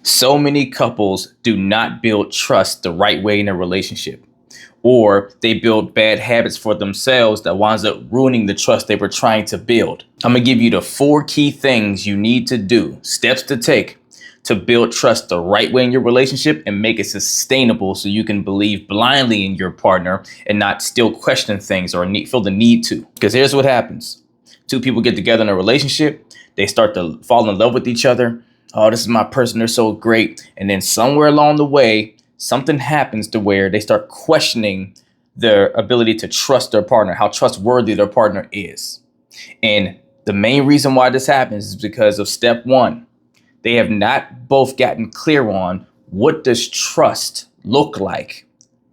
So many couples do not build trust the right way in a relationship, or they build bad habits for themselves that winds up ruining the trust they were trying to build. I'm gonna give you the 4 key things you need to do, steps to take to build trust the right way in your relationship and make it sustainable so you can believe blindly in your partner and not still question things or feel the need to. Because here's what happens. Two people get together in a relationship, they start to fall in love with each other. Oh, this is my person, they're so great. And then somewhere along the way, something happens to where they start questioning their ability to trust their partner, how trustworthy their partner is. And the main reason why this happens is because of step one. They have not both gotten clear on what does trust look like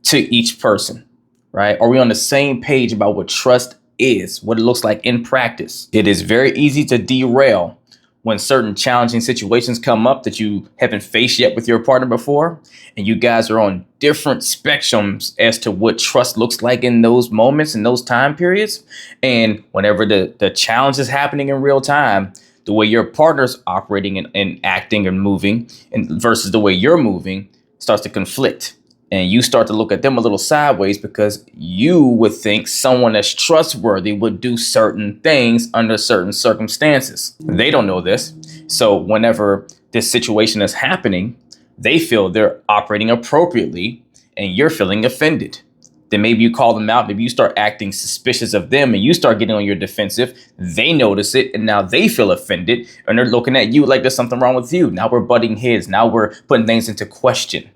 to each person, right? Are we on the same page about what trust is, what it looks like in practice? It is very easy to derail when certain challenging situations come up that you haven't faced yet with your partner before, and you guys are on different spectrums as to what trust looks like in those moments and those time periods. And whenever the challenge is happening in real time, the way your partner's operating and acting and moving and versus the way you're moving starts to conflict. And you start to look at them a little sideways because you would think someone that's trustworthy would do certain things under certain circumstances. They don't know this. So whenever this situation is happening, they feel they're operating appropriately and you're feeling offended. Then maybe you call them out, maybe you start acting suspicious of them and you start getting on your defensive. They notice it and now they feel offended and they're looking at you like there's something wrong with you. Now we're butting heads. Now we're putting things into question.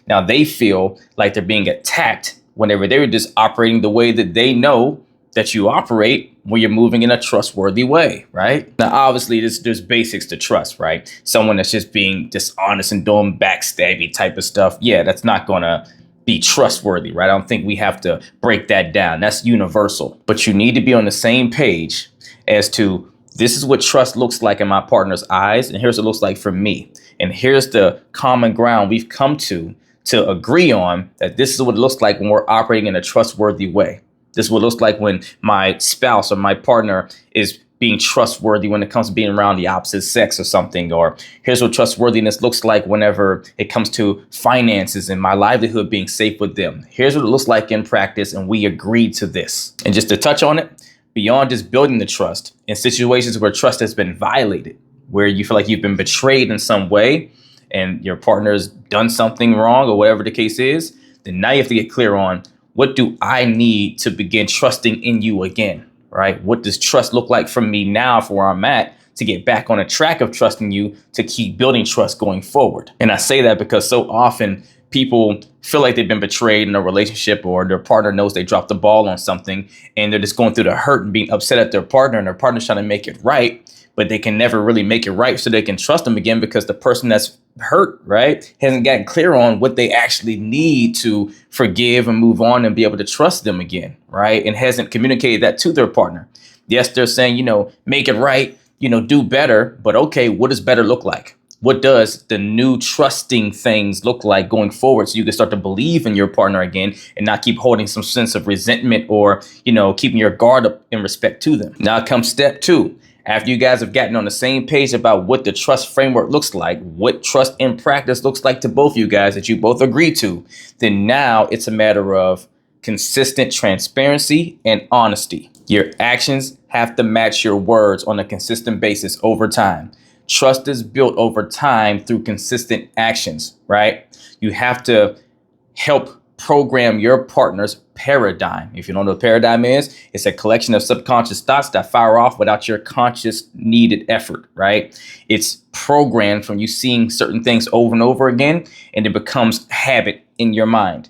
Now they feel like they're being attacked whenever they were just operating the way that they know that you operate when you're moving in a trustworthy way, right? Now, obviously, there's basics to trust, right? Someone that's just being dishonest and doing backstabby type of stuff. Yeah, that's not going to be trustworthy, right? I don't think we have to break that down. That's universal. But you need to be on the same page as to this is what trust looks like in my partner's eyes, and here's what it looks like for me. And here's the common ground we've come to agree on that this is what it looks like when we're operating in a trustworthy way. This is what it looks like when my spouse or my partner is being trustworthy when it comes to being around the opposite sex or something. Or here's what trustworthiness looks like whenever it comes to finances and my livelihood being safe with them. Here's what it looks like in practice, and we agreed to this. And just to touch on it, beyond just building the trust, in situations where trust has been violated, where you feel like you've been betrayed in some way, and your partner's done something wrong or whatever the case is, then now you have to get clear on what do I need to begin trusting in you again, right? What does trust look like for me now for where I'm at to get back on a track of trusting you to keep building trust going forward? And I say that because so often people feel like they've been betrayed in a relationship or their partner knows they dropped the ball on something and they're just going through the hurt and being upset at their partner and their partner's trying to make it right, but they can never really make it right so they can trust them again because the person that's hurt, right, hasn't gotten clear on what they actually need to forgive and move on and be able to trust them again, right? And hasn't communicated that to their partner. Yes, they're saying, make it right, do better, but okay, what does better look like? What does the new trusting things look like going forward so you can start to believe in your partner again and not keep holding some sense of resentment or, keeping your guard up in respect to them? Now comes step two. After you guys have gotten on the same page about what the trust framework looks like, what trust in practice looks like to both you guys that you both agree to, then now it's a matter of consistent transparency and honesty. Your actions have to match your words on a consistent basis over time. Trust is built over time through consistent actions, right? You have to help program your partner's paradigm. If you don't know what paradigm is, it's a collection of subconscious thoughts that fire off without your conscious needed effort, right? It's programmed from you seeing certain things over and over again, and it becomes habit in your mind.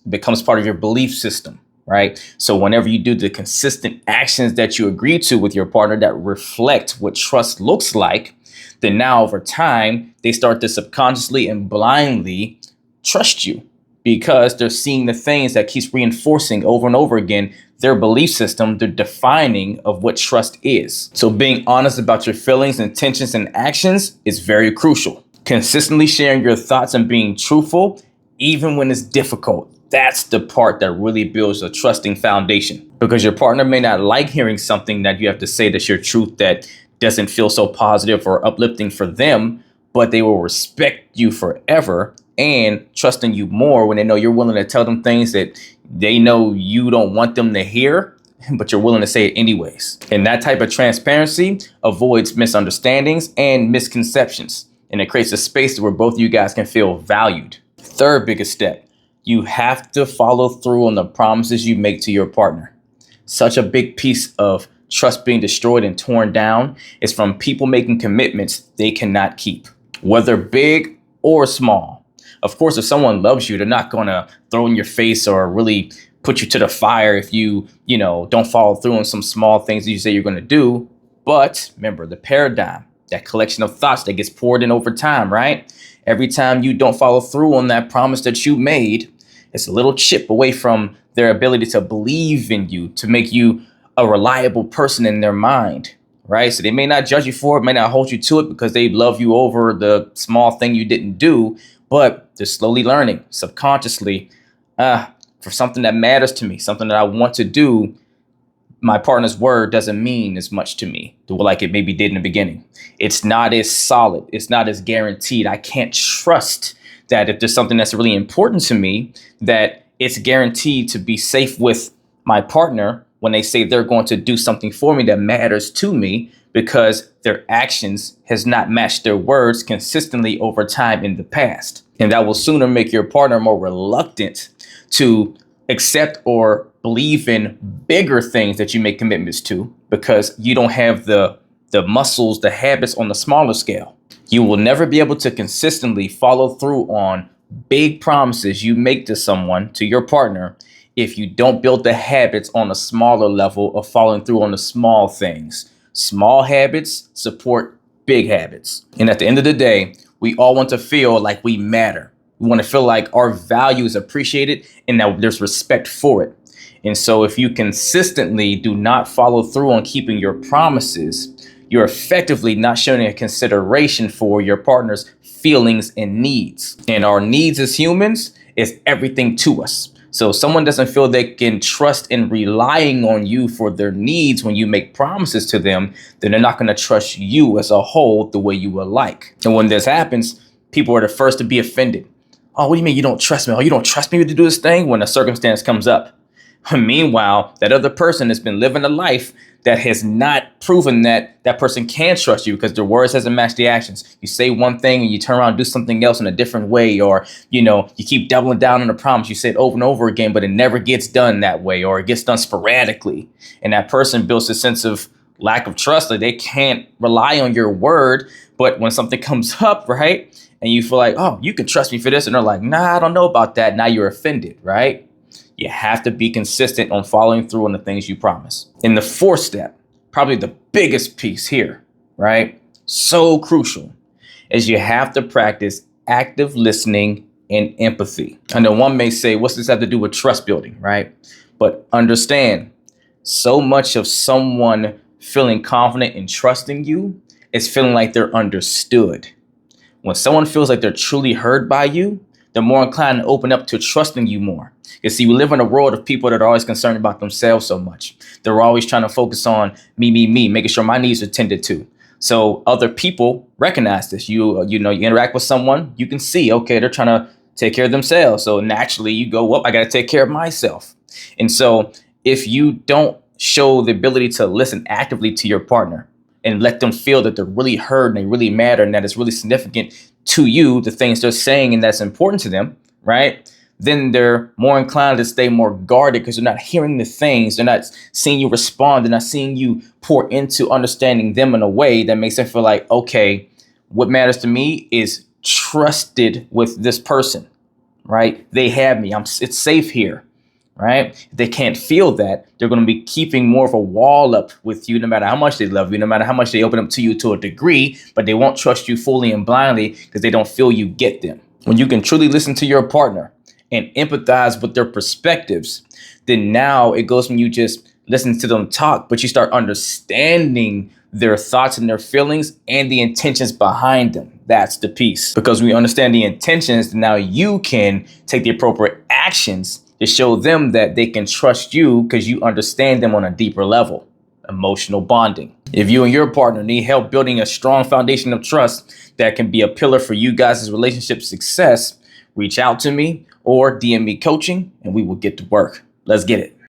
It becomes part of your belief system, right? So whenever you do the consistent actions that you agree to with your partner that reflect what trust looks like, then now over time, they start to subconsciously and blindly trust you, because they're seeing the things that keeps reinforcing over and over again their belief system, their defining of what trust is. So being honest about your feelings, intentions, and actions is very crucial. Consistently sharing your thoughts and being truthful, even when it's difficult. That's the part that really builds a trusting foundation, because your partner may not like hearing something that you have to say that's your truth that doesn't feel so positive or uplifting for them. but they will respect you forever and trusting you more when they know you're willing to tell them things that they know you don't want them to hear, but you're willing to say it anyways. And that type of transparency avoids misunderstandings and misconceptions, and it creates a space where both of you guys can feel valued. Third biggest step, you have to follow through on the promises you make to your partner. Such a big piece of trust being destroyed and torn down is from people making commitments they cannot keep, whether big or small. Of course, if someone loves you, they're not going to throw in your face or really put you to the fire if you don't follow through on some small things that you say you're going to do. But remember the paradigm, that collection of thoughts that gets poured in over time, right? Every time you don't follow through on that promise that you made, it's a little chip away from their ability to believe in you, to make you a reliable person in their mind, right? So they may not judge you for it, may not hold you to it because they love you over the small thing you didn't do, but they're slowly learning subconsciously, for something that matters to me, something that I want to do, my partner's word doesn't mean as much to me like it maybe did in the beginning. It's not as solid. It's not as guaranteed. I can't trust that if there's something that's really important to me, that it's guaranteed to be safe with my partner when they say they're going to do something for me that matters to me, because their actions has not matched their words consistently over time in the past. And that will sooner make your partner more reluctant to accept or believe in bigger things that you make commitments to, because you don't have the muscles, the habits on the smaller scale. You will never be able to consistently follow through on big promises you make to someone, to your partner, if you don't build the habits on a smaller level of following through on the small things. Small habits support big habits. And at the end of the day, we all want to feel like we matter. We want to feel like our value is appreciated and that there's respect for it. And so if you consistently do not follow through on keeping your promises, you're effectively not showing a consideration for your partner's feelings and needs. And our needs as humans is everything to us. So if someone doesn't feel they can trust in relying on you for their needs when you make promises to them, then they're not going to trust you as a whole the way you would like. And when this happens, people are the first to be offended. Oh, what do you mean you don't trust me? Oh, you don't trust me to do this thing when a circumstance comes up. Meanwhile, that other person has been living a life that has not proven that that person can trust you, because their words hasn't matched the actions. You say one thing and you turn around and do something else in a different way, or, you keep doubling down on the promise you said over and over again, but it never gets done that way, or it gets done sporadically. And that person builds a sense of lack of trust that they can't rely on your word. But when something comes up, right, and you feel like, oh, you can trust me for this, and they're like, nah, I don't know about that. Now you're offended, right? You have to be consistent on following through on the things you promise. In the fourth step, probably the biggest piece here, right? So crucial, is you have to practice active listening and empathy. I know one may say, what's this have to do with trust building, right? But understand, so much of someone feeling confident and trusting you is feeling like they're understood. When someone feels like they're truly heard by you, they're more inclined to open up to trusting you more. You see, we live in a world of people that are always concerned about themselves so much. They're always trying to focus on me, making sure my needs are tended to. So other people recognize this. You interact with someone, you can see, okay, they're trying to take care of themselves. So naturally you go, well, I got to take care of myself. And so if you don't show the ability to listen actively to your partner and let them feel that they're really heard and they really matter and that it's really significant to you, the things they're saying and that's important to them, right? Then they're more inclined to stay more guarded because they're not hearing the things. They're not seeing you respond. They're not seeing you pour into understanding them in a way that makes them feel like, okay, what matters to me is trusted with this person, right? They have me. It's safe here, right? If they can't feel that, they're going to be keeping more of a wall up with you, no matter how much they love you, no matter how much they open up to you to a degree, but they won't trust you fully and blindly because they don't feel you get them. When you can truly listen to your partner and empathize with their perspectives, then now it goes from you just listening to them talk, but you start understanding their thoughts and their feelings and the intentions behind them. That's the piece. Because when you understand the intentions, now you can take the appropriate actions to show them that they can trust you because you understand them on a deeper level. emotional bonding. If you and your partner need help building a strong foundation of trust that can be a pillar for you guys' relationship success, reach out to me or DM me coaching and we will get to work. Let's get it.